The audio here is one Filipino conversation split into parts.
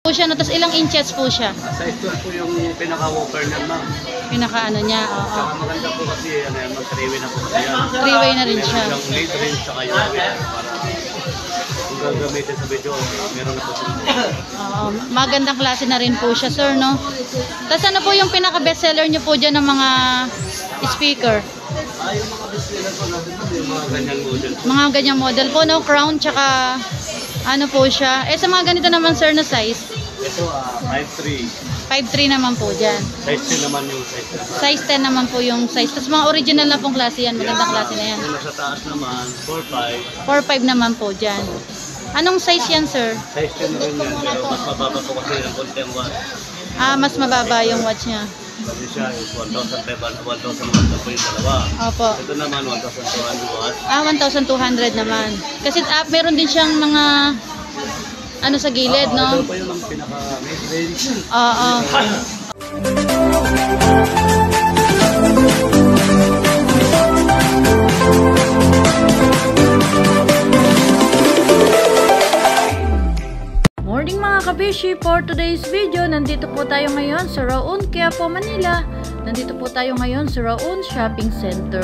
po siya, no? Tapos ilang inches po siya? Size 12 po yung pinaka-whopper niyan, ma'am. Pinaka-ano niya, oo. Saka maganda po kasi, ano yan, mag-3-way na po kasi yan. 3-way na rin siya. Meron siyang lead rin, saka yung para kung gagamitin sa video, meron na po siya. Oo, magandang klase na rin po siya, sir, no? Tapos ano po yung pinaka-bestseller niyo po dyan ng mga speaker? Yung mga bestseller po natin po, yung mga ganyang model po. Mga ganyang model po, no? Crown, tsaka ano po siya. Sa mga ganito naman, sir, na size? Ito, 5'3". 5'3 naman po dyan. Size 10 naman yung size. Size 10 naman po yung size. Tapos mga original na pong klase yan. Magandang klase na yan. Yung nasa taas naman, 4'5". 4'5 naman po dyan. Anong size yan, sir? Size 10 rin yan, pero mas mababa po kasi ng konti ang watts. Mas mababa yung watch niya. Kasi siya is 1,500, 1,000 watts na po yung dalawa. Opo. Ito naman, 1,200 watts. 1,200 naman. Kasi meron din siyang mga ano sa gilid, no? Ito po yung pinaka-mid-range. Oo. Morning mga kabishi! For today's video, nandito po tayo ngayon sa Raon, Quiapo, Manila. Nandito po tayo ngayon sa Raon Shopping Center.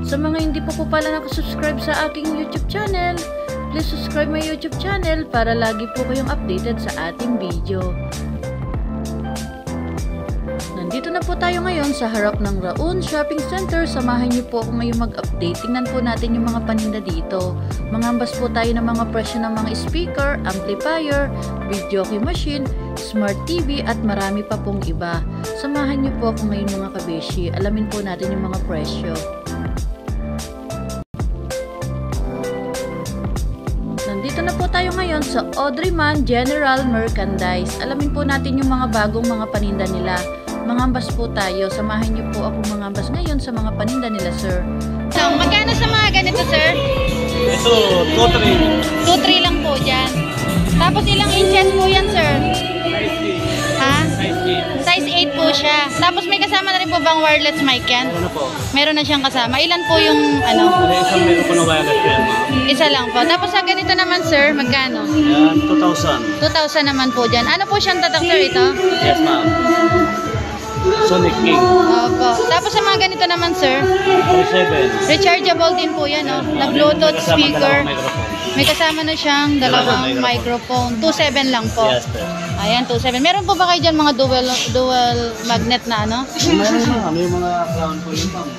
Sa mga hindi po pala nakasubscribe sa aking YouTube channel, please subscribe my YouTube channel para lagi po kayong updated sa ating video. Nandito na po tayo ngayon sa harap ng Raon Shopping Center. Samahan niyo po ako ngayon mag-update. Tingnan po natin yung mga paninda dito. Mangambas po tayo ng mga presyo ng mga speaker, amplifier, video key machine, smart TV at marami pa pong iba. Samahan niyo po ako ngayon mga kabeshi. Alamin po natin yung mga presyo. Nandito na po tayo ngayon sa Audreyman General Merchandise. Alamin po natin yung mga bagong mga paninda nila. Mangambas po tayo. Samahan niyo po ako mangambas ngayon sa mga paninda nila, sir. So, magkano sa mga ganito, sir? Ito, 2-3. 2-3 lang po dyan. Tapos ilang inches po yan, sir? Ha? Size 8 po siya. Tapos may kasama na rin po bang wireless mic yan? Ano po? Meron na siyang kasama. Ilan po yung ano? Isang meron po na wireless yan, ma'am. Isa lang po. Tapos sa ganito naman, sir, magkano? Yan, 2,000. 2,000 naman po dyan. Ano po siyang tatak, sir, ito? Yes, ma'am. Sonic King. Opo. Tapos sa mga ganito naman, sir, 37. rechargeable din po yan, no? Na Bluetooth speaker. May kasama na siyang dalawang microphone. 2.7 lang po. Yes, sir. Ayan, 2.7. Meron po ba kayo dyan mga dual magnet na ano? Meron, ma'am. Yung mga crown po yun, ma'am.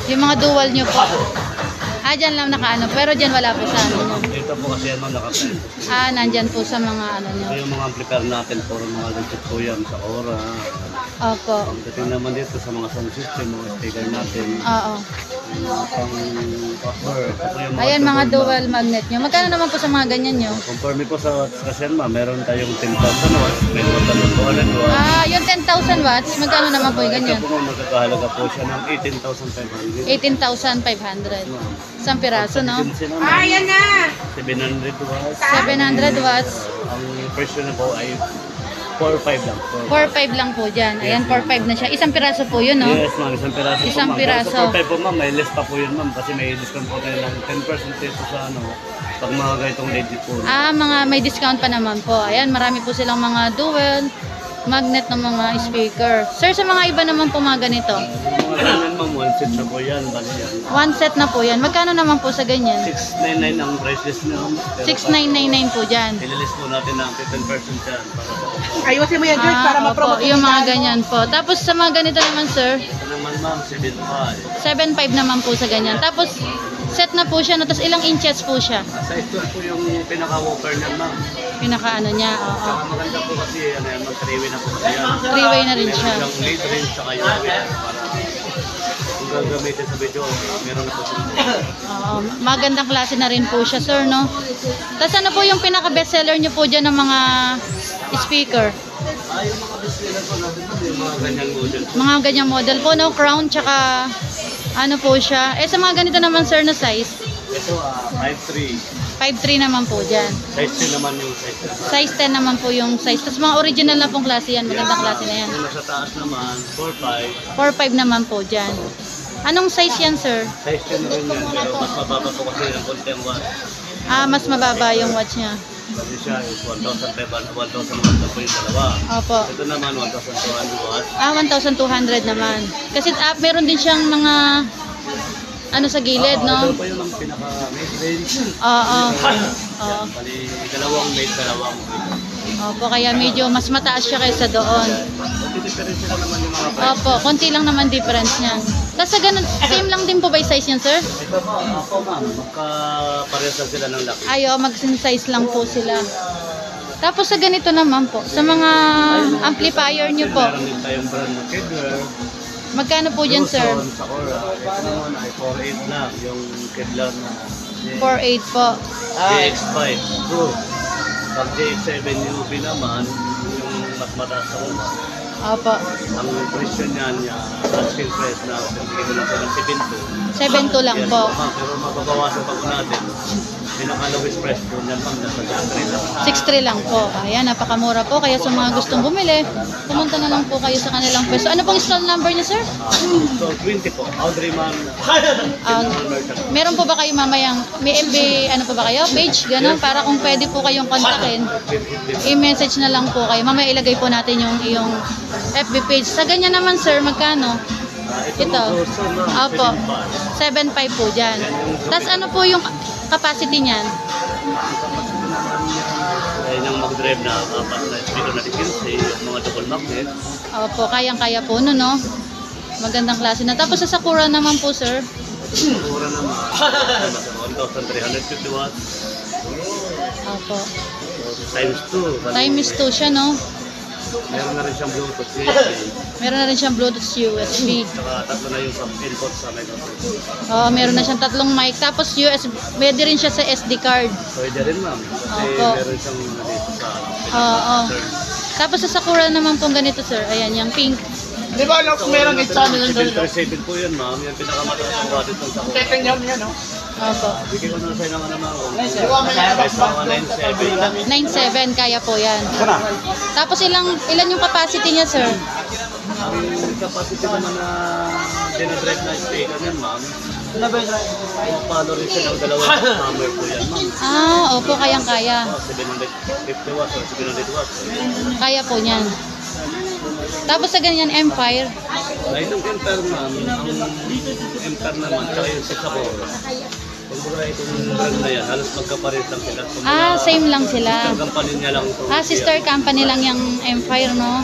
Yung mga dual nyo po. Dyan lang nakaano. Pero dyan wala po sa ano nyo. Dito po kasi yan, ma'am, nakaprint. Nandyan po sa mga ano nyo. Yung mga amplifier natin, puro mga legit po yan sa Aura. Opo. Pagdating naman dito sa mga sound system, mga speaker natin. Oo. Pang cover. Ayan, mga dual magnet nyo. Magkano naman po sa mga ganyan nyo? Conforme po sa watts kasi yan, ma'am, meron tayong 10,000 watts, may 1,200 watts. Yung 10,000 watts, magkano naman po yung ganyan? Ito po, magkakahalaga po siya ng 18,500. 18,500. Isang piraso, no? Ayan na! 700 watts. 700 watts. Ang presyo na po ay 4,500 lang. 4.5 lang po dyan. Ayan, 4.5 na siya. Isang piraso po yun, no? Yes, ma'am. Isang piraso po, Isang ma'am. piraso. Sa 4,500 po, ma'am, may less pa po yun, ma'am. Kasi may discount po tayo ng 10% dito sa ano, pag mga ganitong legit po. Mga may discount pa naman po. Ayan, marami po silang mga dual magnet ng mga speaker. Sir, sa mga iba naman po mga ganito? Mga ganyan, ma'am, one set na po yan. Bali yan. One set na po yan. Magkano naman po sa ganyan? 699 ang price list niya, ma'am. 6,999 po dyan. Ililist po natin ng 15% yan. Ayusin mo yan, George, para ma-promote yung mga ganyan po. Tapos sa mga ganito naman, sir, Ito naman, ma'am, 7,500. 7.5 naman po sa ganyan. Tapos set na po siya, no? Tapos ilang inches po siya? Size 12 po yung pinaka-whopper niyan, ma'am. Pinaka-ano niya, oo. Saka maganda po kasi, ano yan, mag-3-way na po kasi yan. 3-way na rin siya. Meron siyang lead rin, saka yung para kung gagamitin sa video, meron na po siya. Magandang klase na rin po siya, sir, no? Tapos ano po yung pinaka-bestseller niyo po dyan ng mga speaker? Yung mga bestseller po natin po, yung mga ganyang model po. Mga ganyang model po, no? Crown, tsaka ano po siya. Sa mga ganito naman, sir, na size? Ito, 5'3". 5'3 naman po dyan. Size 10 naman yung size. Size 10 naman po yung size. Tapos mga original na pong klase yan. Magandang klase na yan. Yung nasa taas naman, 4'5". 4'5 naman po dyan. Anong size yan, sir? Size 10 rin yan, pero mas mababa po kasi ng konti ang watts. Mas mababa yung watch niya. Bali siya is 1,500, 1,100 po yung dalawa. Opo. Ito naman 1,200 watts. 1,200 naman. Kasi meron din siyang mga ano sa gilid, Ito no? po yung ang pinaka-mid-range. Oo. Oo. Bali, dalawang made, dalawang mid. Opo, kaya medyo mas mataas siya kaysa doon. Difference lang naman yung mga price. Opo, konti lang naman difference niya. Tapos sa ganun, same lang din po ba yung size niyan, sir? Ito po, ako ma'am, magka-parehas lang sila ng laki. Ayo, mag-size lang po sila. Tapos sa ganito naman po, sa mga amplifier niyo po, Meron din tayong brand na Kevlar. magkano po dyan, sir? Luzon, Sakura. Ito naman ay 4.8 lang, yung Kevlar na 4.8 po. GX5 Pro. Pag GX7 UV naman, yung mas mataas sa una. Opo. Ang presyo niyan, asking price na bigyan ko lang sa 7.2 lang Yes, po. ma'am, pero mababawasan pa po natin. Pinaka-lowest price po niyan, ma'am, nasa 6.3 lang. 6.3 lang po. Ayan, napakamura po. Kaya sa mga gustong bumili, pumunta na lang po kayo sa kanilang pwesto. Ano pong stall number niya, sir? So, 20 po. Audrey Man. Meron po ba kayo mamayang, may FB, ano po ba kayo? Page, gano'n? Para kung pwede po kayong kontakin, i-message na lang po kayo. Mamaya ilagay po natin yung iyong FB page. Sa ganyan naman, sir, magkano? Ito. Opo. 7.5 po dyan. Tapos ano po yung capacity niyan? Ayun yung mag-drive na apat na speaker na diffuse, yung mga double magnet. Opo, kayang-kaya po, no? Magandang klase na. Tapos sa Sakura naman po, sir. Mura naman. 1,350 watts. Opo. Times 2. Times 2 siya, no? Meron na rin siyang Bluetooth USB. Meron na rin siyang Bluetooth USB. Saka tatlo na yung input sa microphone. Oo, meron na siyang tatlong mic. Tapos USB, pwede rin siya sa SD card. Pwede rin ma'am. Kasi Opo. meron siyang dito sa Oo. Tapos sa Sakura naman pong ganito, sir. Ayan, yung pink. Di ba, merong channel lang doon. 737 po yun ma'am. Yung pinakamataas ang budget ng sa Teteng yun yan, no? Opo. Bigyan ko na sa'yo ng ano ma'am. Di ba, may nabas ba? 9.7. 9.7, kaya po yan. Tapos ilan yung capacity niya, sir? Ang capacity naman na dinadrive na speaker yan ma'am. Pumapalo rin siya ng dalawang hammer po yan ma'am. Ah, opo, kayang-kaya. 750 watts or 700 watts. Kaya po niyan. Tapos sa ganyan, Empire. Ay, itong Empire ma'am, ang Empire naman, tsaka yung Sakura. Kung baga itong brand na yan, halos magkaparit lang sila. Ah, same lang sila. Sister company niya lang ito. Ah, sister company lang yung Empire, no?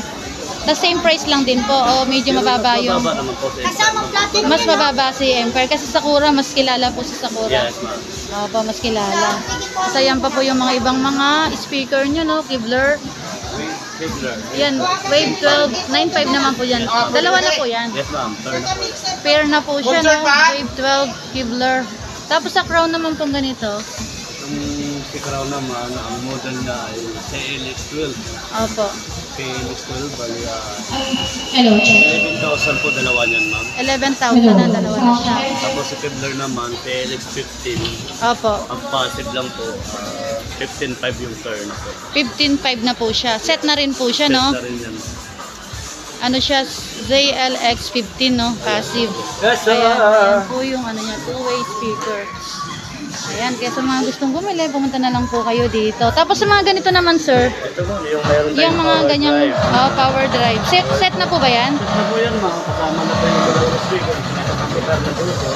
The same price lang din po. O medyo mababa yung... Mababa naman po sa Empire. Mas mababa si Empire. Kasi Sakura, mas kilala po si Sakura. Yes ma'am. Opo, mas kilala. So, yan pa po yung mga ibang mga speaker nyo, no? Kevlar. Kevlar. Yan, Wave 12. 9.5 naman po yan. Dalawa na po yan. Yes ma'am, turn po yan. Pair na po siya, no? Wave 12, Kevlar. Tapos sa crown naman pong ganito. Itong si Crown naman, ang model niya ay CLX12. Opo. CLX12, bali Hello. 11,000 po dalawa niyan ma'am. 11,000 na, dalawa na siya. Tapos si Kevlar naman, CLX15. Opo. Ang passive lang po, 15,500 yung turn po. 15.5 na po siya. Set na rin po siya, no? Set na rin yan. Ano siya, ZLX15, no? Passive. Yes, Ayan po yung ano niya, two-way speaker. Ayan, kaya sa mga gustong bumili, pumunta na lang po kayo dito. Tapos sa mga ganito naman, sir, Ito po, yung mayroon yung mga power ganyang drive. power drive. Set na po ba yan? Set na po yan ma'am, kasama na po yung dalawang speaker. Nakapagkitar na po ito.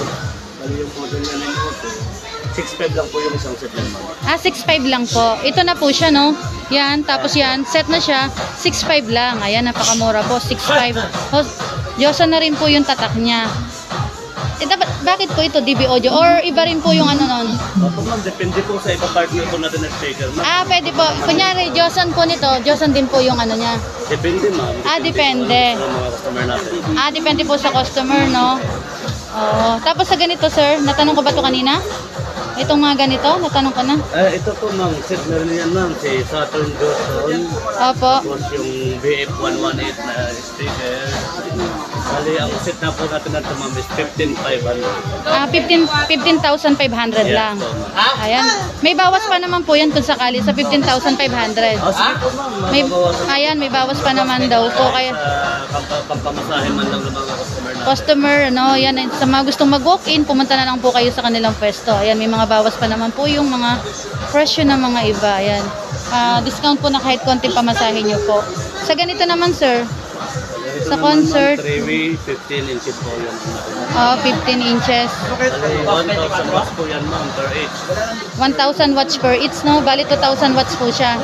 Bali yung model niya ng auto. 6.5 lang po yung isang set lang ma'am. Ah, 6.5 lang po. Ito na po siya, no? Yan, tapos yan, set na siya, 6.5 lang. Ayan, napakamura po, 6.5. Diyosa na rin po yung tatak niya. Dapat, bakit po ito DB audio? Or iba rin po yung ano nun? Opo ma'am, depende po sa ipa-partner po natin na speaker ma'am. Ah, pwede po. Kunyari, Diyosan po nito, Diyosan din po yung ano niya. Depende ma'am. Ah, depende. Sa mga customer natin. Ah, depende po sa customer, no? Oo. Tapos sa ganito, sir, natanong ko ba ito kanina? Itong mga ganito, natanong ko na. Ito po ma'am, set na rin yan ma'am, si Saturn Johnson. Opo. Tapos yung BF118 na speaker. Bali, ang set na po natin na ito ma'am is 15,500. Ah, 15,500 lang. Yes, po, ma'am. Ayan. May bawas pa naman po yan kung sakali sa 15,500. Sige po ma'am, May, mababawasan. ayan, may bawas pa naman daw po. Kaya, Pampamasahe man lang ng mga customer natin. customer, ano, yan, sa mga gustong mag-walk-in, pumunta na lang po kayo sa kanilang pwesto. Ayan, may mga bawas pa naman po yung mga presyo ng mga iba. Ayan. Discount po na kahit konting pamasahe nyo po. Sa ganito naman, sir, Ito sa naman, concert. ma'am, 3-way, 15 inches po yan. 15 inches. Bali, 1,000 watts po yan, ma'am, per each. 1,000 watts per each, no? Bali, 2,000 watts po siya.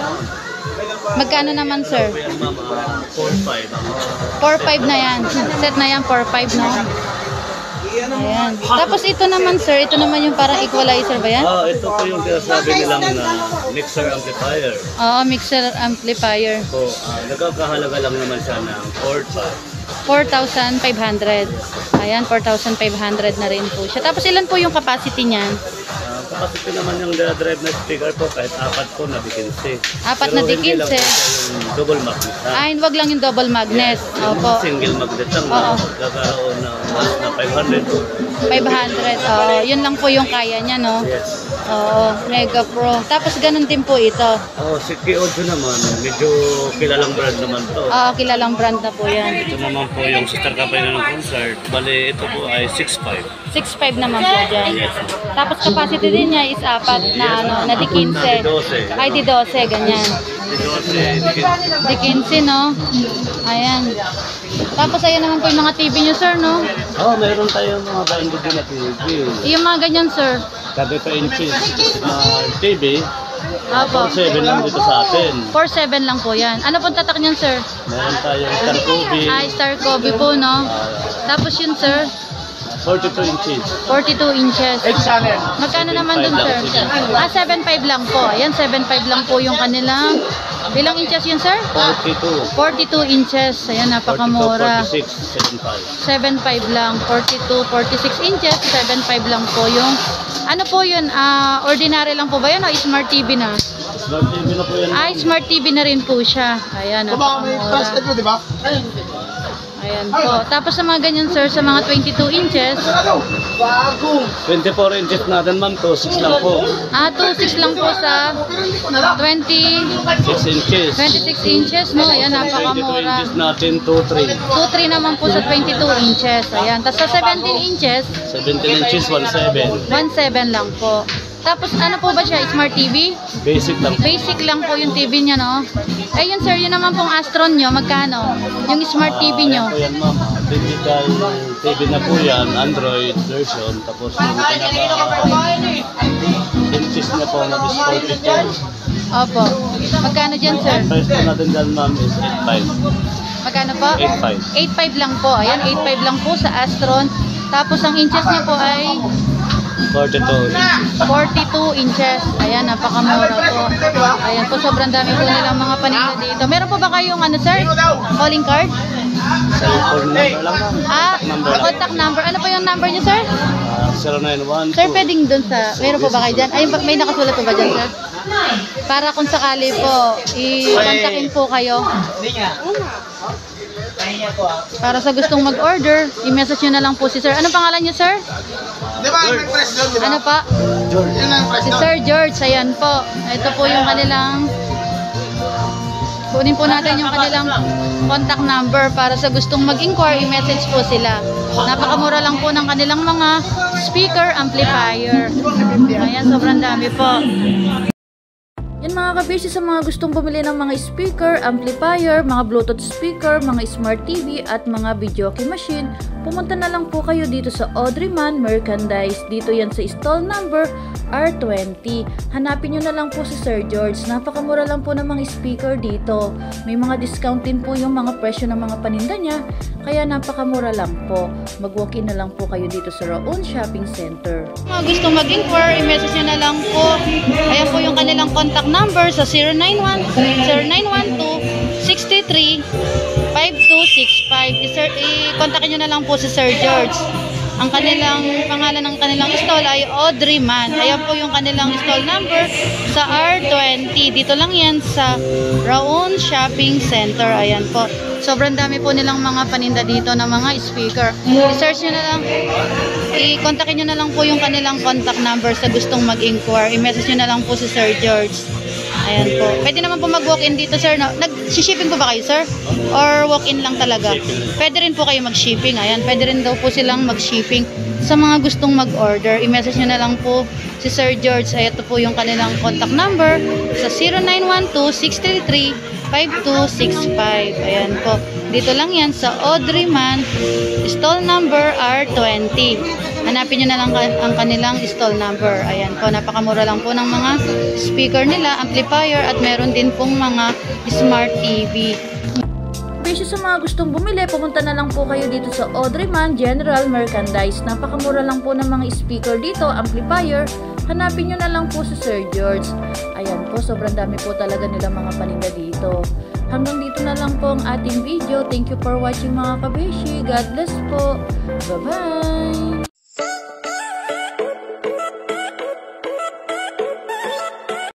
Magkano naman, sir? Po yan, ma'am, 4-5. 4,500 na yan. Set na yan, 4,500, no? Ayan. Tapos ito naman, sir, ito naman yung parang equalizer ba yan? Ito po yung sinasabi nilang mixer amplifier. Oo, mixer amplifier. Po, nagkakahalaga lang naman siya ng 4,500. Ayan, 4,500 na rin po siya. Tapos ilan po yung capacity niyan? Capacity naman yung drive na speaker po, kahit 4 po na dikinse. 4 na Pero hindi lang po 15. siya yung double magnet. Ay, wag lang yung double magnet. Opo. Single magnet lang Oo. na magkakaroon ng watts na 500. 500. Oo, yun lang po yung kaya niya, no? Yes. Oo, Mega Pro. Tapos ganun din po ito. Si Kyoto naman, medyo kilalang brand naman to. Oo, kilalang brand na po yan. Ito naman po yung sister company ng concert. Bali, ito po ay 6.5. 6.5 naman po dyan. Tapos capacity din niya is 4 na ano, na di 15. Ay, di 12, ganyan. Di 15, no? Ayan. Tapos ayan naman po yung mga TV niyo, sir, no? Mayroon tayong mga branded na TV. Yung mga ganyan, sir. 32 inches TV. Opo. 7 lang dito sa atin. 4.7 lang po yan. Ano pong tatak niyan, sir? Meron tayong Star Kobe. Ay, Star Kobe po, no? Tapos yun, sir, 42 inches. 42 inches. Channel. Magkano naman dun, sir? 7.5 lang po. Ayan, 7.5 lang po yung kanilang. Ilang inches yun, sir? 42. 42 inches. Ayan, napakamura. 46, 75. 7.5 lang. 42, 46 inches. 7.5 lang po yung... Ano po yun? Ordinary lang po ba yun o Smart TV na? Smart TV na po yan. Ay, Smart TV na rin po siya. Ayan, Baka may translate napakamura. mo, di ba? Ayan po. Tapos sa mga ganyan, sir, sa mga 22 inches, Bago. 24 inches natin, ma'am. 2.6 lang po. 2.6 lang po sa 6 inches. 26 inches, no? Ayan, 22 napakamura. inches natin, 2.3. 2.3 naman po sa 22 inches. Ayan. Tapos sa 17 inches, 17 inches, 1.7. 1.7 lang po. Tapos ano po ba siya? Smart TV? Basic lang. Basic lang po yung TV niya, no? Eh yun, sir, yun naman pong Astron nyo. Magkano? Yung Smart TV nyo. Ano po yan, ma'am? Digital TV na po yan, Android version. Tapos yung pinaka-inches na po na is 42. Opo. Magkano dyan, sir? Ang price po natin dyan, ma'am, is 8.5. Magkano po? 8.5. 8.5 lang po. Ayan, 8.5 lang po sa Astron. Tapos ang inches niya po ay 42 inches. 42 inches. Ayan, napakamura po. Ayan po, sobrang dami po nilang mga paninda dito. Meron po ba kayong ano, sir? Calling card? Cellphone number lang, ma'am. Contact number. Ano po yung number niyo, sir? 0912. Sir, pwedeng dun sa... Meron po ba kayo dyan? Ay, may nakasulat po ba dyan, sir? Para kung sakali po, i-contactin po kayo. Para sa gustong mag-order, i-message nyo na lang po si sir. Anong pangalan niyo, sir? Di ba? May press doon, di ba? Ano pa? Yun lang press Si doon. Sir George, ayan po. Ito po yung kanilang... Kunin po natin yung kanilang contact number para sa gustong mag-inquire, i-message po sila. Napakamura lang po ng kanilang mga speaker amplifier. Ayan, sobrang dami po. Yan mga kabisi, sa mga gustong bumili ng mga speaker, amplifier, mga Bluetooth speaker, mga Smart TV at mga videoke machine, pumunta na lang po kayo dito sa Audreyman Merchandise. Dito yan sa stall number R20. Hanapin nyo na lang po si Sir George. Napakamura lang po ng mga speaker dito. May mga discount din po yung mga presyo ng mga paninda niya. Kaya napakamura lang po. Mag-walk-in na lang po kayo dito sa Raon Shopping Center. Mga gustong mag-inquire, i-message nyo na lang po. Ayan po yung kanilang contact number sa 0912-63-5265. I-contact nyo na lang po si Sir George. Ang kanilang pangalan ng kanilang stall ay Audreyman. Ayan po yung kanilang stall number sa R20. Dito lang yan sa Raon Shopping Center. Ayan po. Sobrang dami po nilang mga paninda dito ng mga speaker. I-search nyo na lang. I-contactin nyo na lang po yung kanilang contact number sa gustong mag-inquire. I-message nyo na lang po si Sir George. Ayan po. Pwede naman po mag-walk-in dito, sir. No? Nag-shipping po ba kayo, sir? Or walk-in lang talaga? Pwede rin po kayo mag-shipping. Ayan, pwede rin daw po silang mag-shipping. Sa mga gustong mag-order, i-message nyo na lang po si Sir George. Ay, ito po yung kanilang contact number sa 0912-633-5265. Ayan po. Dito lang yan sa Audreyman, stall number R20. Hanapin nyo na lang ang kanilang stall number. Ayan po, napakamura lang po ng mga speaker nila, amplifier, at meron din pong mga smart TV. Besyo sa mga gustong bumili, pumunta na lang po kayo dito sa Audreyman General Merchandise. Napakamura lang po ng mga speaker dito, amplifier. Hanapin nyo na lang po si Sir George. Ayan po, sobrang dami po talaga nilang mga paninda dito. Hanggang dito na lang po ang ating video. Thank you for watching mga kabeshi. God bless po. Bye-bye!